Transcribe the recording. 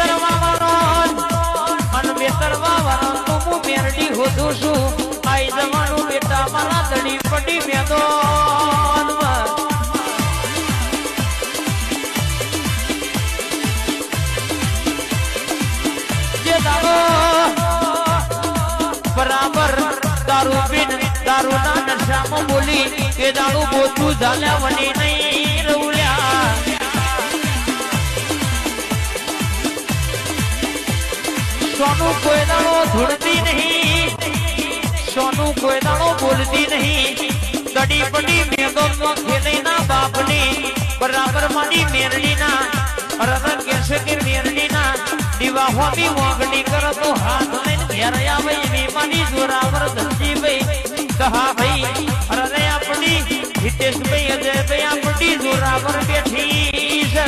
કરવા વાળો અને વેતરવા વાળો તો હું મેરડી હોધું છું આઈ જવાનું બેટા મારા દડી પડી મેદોન જે દાડો બરાબર દારૂ પીન દારૂના નશામાં બોલી એ દાડું બોતું ઝાલ્યા વની નહીં રવલ્યા સોનું કોઈ દાડો ધૂળતી નહીં સોનું કોઈ દાડો બોલતી નહીં દડી પડી મેદોમાં ખેલઈના બાપની બરાબર મારી મેરડીના અરર કેસે કે મેરડીના દીવા હોમી મોગણી કરો તો હાથ લઈને ઘેર આવે એવી મારી જોરાવર ધનજીભાઈ કહા ભાઈ અરે આપણી હિતેશભાઈ અજયભાઈ આપણી જોરાવર બેઠી છે